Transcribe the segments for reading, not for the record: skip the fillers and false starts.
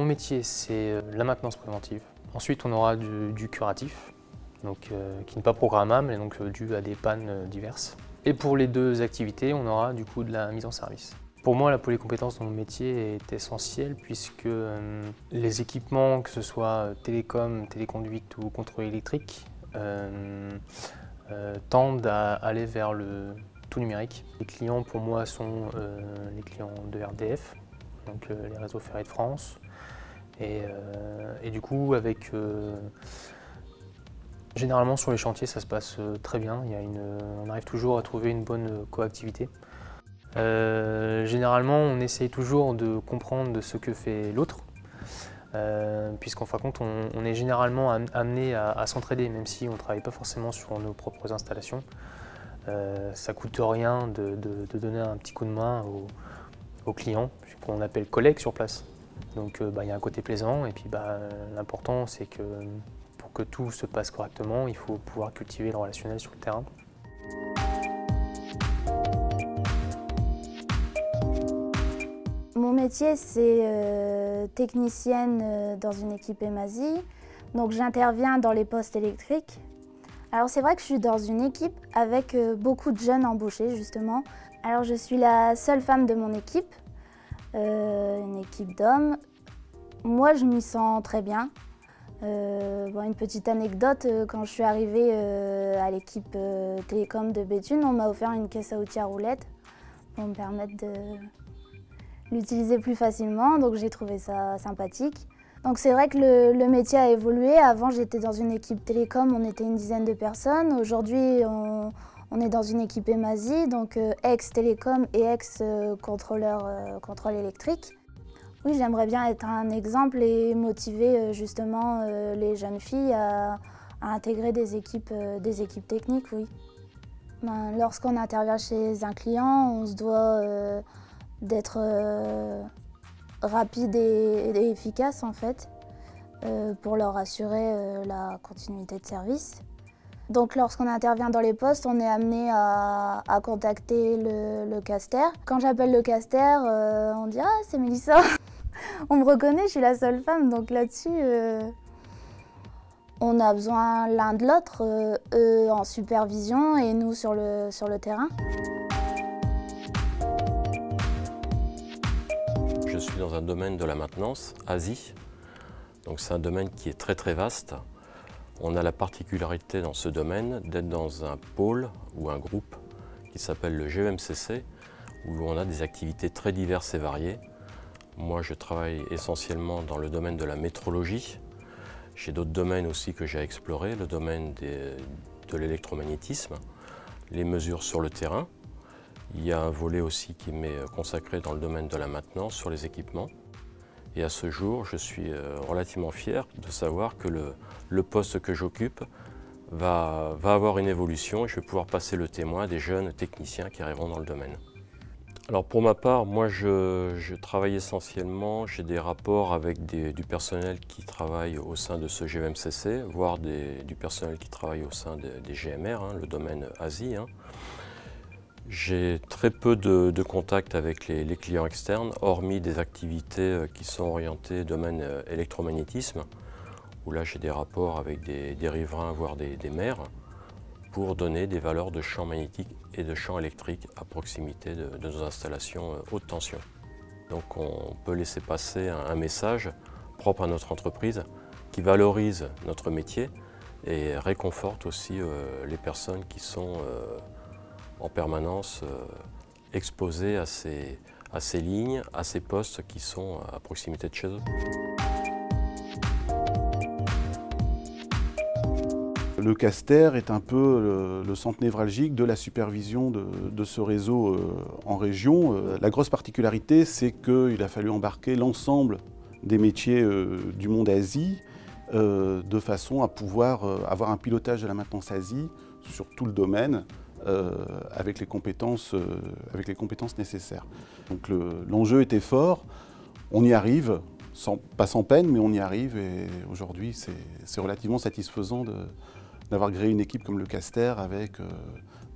mon métier, c'est la maintenance préventive. Ensuite, on aura du curatif, donc, qui n'est pas programmable et donc dû à des pannes diverses. Et pour les deux activités, on aura du coup de la mise en service. Pour moi, la polycompétence dans mon métier est essentielle puisque les équipements, que ce soit télécom, téléconduite ou contrôle électrique, tendent à aller vers le tout numérique. Les clients pour moi sont les clients de RDF, donc les réseaux ferrés de France. Et du coup, généralement sur les chantiers, ça se passe très bien. On arrive toujours à trouver une bonne coactivité. Généralement, on essaye toujours de comprendre ce que fait l'autre, puisqu'en fin de compte, on est généralement amené à s'entraider, même si on ne travaille pas forcément sur nos propres installations. Ça ne coûte rien de donner un petit coup de main aux clients, qu'on appelle collègues sur place. Donc il y a un côté plaisant, et puis l'important c'est que pour que tout se passe correctement, il faut pouvoir cultiver le relationnel sur le terrain. Mon métier, c'est technicienne dans une équipe EMASI, donc j'interviens dans les postes électriques. Alors c'est vrai que je suis dans une équipe avec beaucoup de jeunes embauchés justement. Alors je suis la seule femme de mon équipe, une équipe d'hommes. Moi je m'y sens très bien. Une petite anecdote, quand je suis arrivée à l'équipe télécom de Béthune, on m'a offert une caisse à outils à roulettes pour me permettre de l'utiliser plus facilement, donc j'ai trouvé ça sympathique. Donc c'est vrai que le métier a évolué. Avant j'étais dans une équipe télécom, on était une dizaine de personnes. Aujourd'hui on est dans une équipe EMASI, donc ex-télécom et ex-contrôleur contrôle électrique. Oui, j'aimerais bien être un exemple et motiver justement les jeunes filles à intégrer des équipes techniques, oui. Lorsqu'on intervient chez un client, on se doit d'être rapide et efficace en fait, pour leur assurer la continuité de service. Donc lorsqu'on intervient dans les postes, on est amené à contacter le caster. Quand j'appelle le caster, on dit « Ah, c'est Mélissa !» On me reconnaît, je suis la seule femme, donc là-dessus, on a besoin l'un de l'autre, eux en supervision et nous sur le terrain. Je suis dans un domaine de la maintenance, ASI, donc c'est un domaine qui est très très vaste. On a la particularité dans ce domaine d'être dans un pôle ou un groupe qui s'appelle le GEMCC, où on a des activités très diverses et variées. Moi, je travaille essentiellement dans le domaine de la métrologie. J'ai d'autres domaines aussi que j'ai explorés, le domaine de l'électromagnétisme, les mesures sur le terrain. Il y a un volet aussi qui m'est consacré dans le domaine de la maintenance sur les équipements. Et à ce jour, je suis relativement fier de savoir que le poste que j'occupe va avoir une évolution et je vais pouvoir passer le témoin des jeunes techniciens qui arriveront dans le domaine. Alors pour ma part, moi je travaille essentiellement, j'ai des rapports avec du personnel qui travaille au sein de ce GEMCC, voire du personnel qui travaille au sein des GMR, le domaine ASI. J'ai très peu de contact avec les clients externes, hormis des activités qui sont orientées domaine électromagnétisme, où là j'ai des rapports avec des riverains, voire des maires, pour donner des valeurs de champ magnétique et de champ électrique à proximité de nos installations haute tension. Donc on peut laisser passer un message propre à notre entreprise qui valorise notre métier et réconforte aussi les personnes qui sont en permanence exposées à ces lignes, à ces postes qui sont à proximité de chez eux. Le caster est un peu le centre névralgique de la supervision de ce réseau en région. La grosse particularité, c'est qu'il a fallu embarquer l'ensemble des métiers du monde ASI de façon à pouvoir avoir un pilotage de la maintenance ASI sur tout le domaine avec les compétences nécessaires. Donc l'enjeu était fort, on y arrive, pas sans peine, mais on y arrive et aujourd'hui c'est relativement satisfaisant d'avoir créé une équipe comme le Caster avec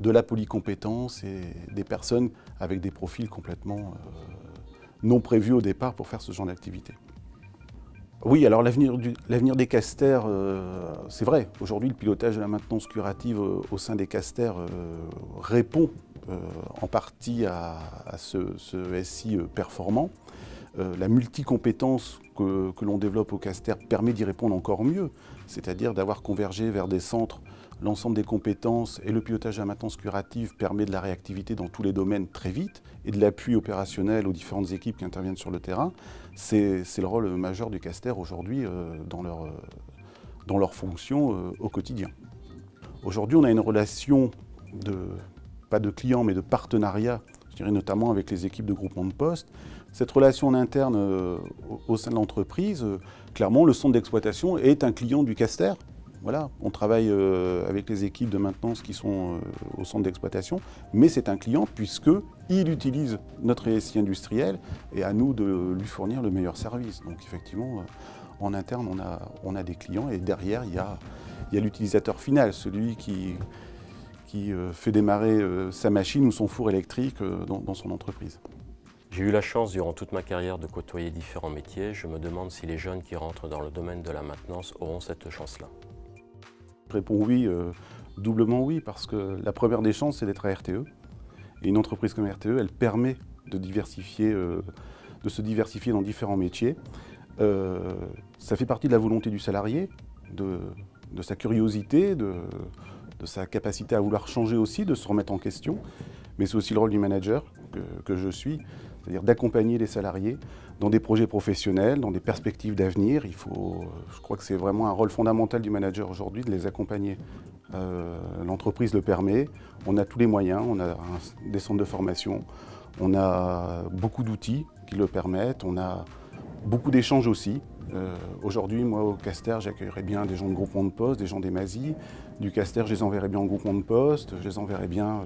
de la polycompétence et des personnes avec des profils complètement non prévus au départ pour faire ce genre d'activité. Oui, alors l'avenir des casters, c'est vrai. Aujourd'hui, le pilotage de la maintenance curative au sein des casters répond en partie à ce SI performant. La multicompétence que l'on développe au caster permet d'y répondre encore mieux, c'est-à-dire d'avoir convergé vers des centres l'ensemble des compétences, et le pilotage de la maintenance curative permet de la réactivité dans tous les domaines très vite et de l'appui opérationnel aux différentes équipes qui interviennent sur le terrain. C'est le rôle majeur du caster aujourd'hui dans leur fonction au quotidien. Aujourd'hui, on a une relation pas de client mais de partenariat, je dirais notamment avec les équipes de groupement de poste. Cette relation en interne au sein de l'entreprise, clairement le centre d'exploitation est un client du caster. Voilà, on travaille avec les équipes de maintenance qui sont au centre d'exploitation, mais c'est un client puisqu'il utilise notre SI industriel et à nous de lui fournir le meilleur service. Donc effectivement, en interne, on a des clients et derrière, il y a l'utilisateur final, celui qui fait démarrer sa machine ou son four électrique dans son entreprise. J'ai eu la chance durant toute ma carrière de côtoyer différents métiers. Je me demande si les jeunes qui rentrent dans le domaine de la maintenance auront cette chance-là. Je réponds oui, doublement oui, parce que la première des chances, c'est d'être à RTE. Et une entreprise comme RTE, elle permet de se diversifier dans différents métiers. Ça fait partie de la volonté du salarié, de sa curiosité, de sa capacité à vouloir changer aussi, de se remettre en question. Mais c'est aussi le rôle du manager que je suis, c'est-à-dire d'accompagner les salariés dans des projets professionnels, dans des perspectives d'avenir. Je crois que c'est vraiment un rôle fondamental du manager aujourd'hui de les accompagner. L'entreprise le permet, on a tous les moyens, on a des centres de formation, on a beaucoup d'outils qui le permettent, on a beaucoup d'échanges aussi. Aujourd'hui, moi au caster, j'accueillerais bien des gens de groupement de poste, des gens des MASI. Du caster, je les enverrais bien en groupement de poste, je les enverrais bien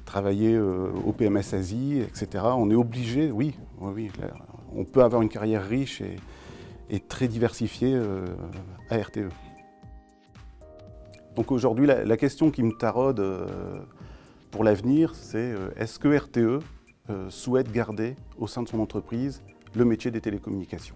travailler au PMS Asie, etc. On est obligé, oui, là, on peut avoir une carrière riche et très diversifiée à RTE. Donc aujourd'hui, la question qui me taraude pour l'avenir, c'est est-ce que RTE souhaite garder au sein de son entreprise le métier des télécommunications ?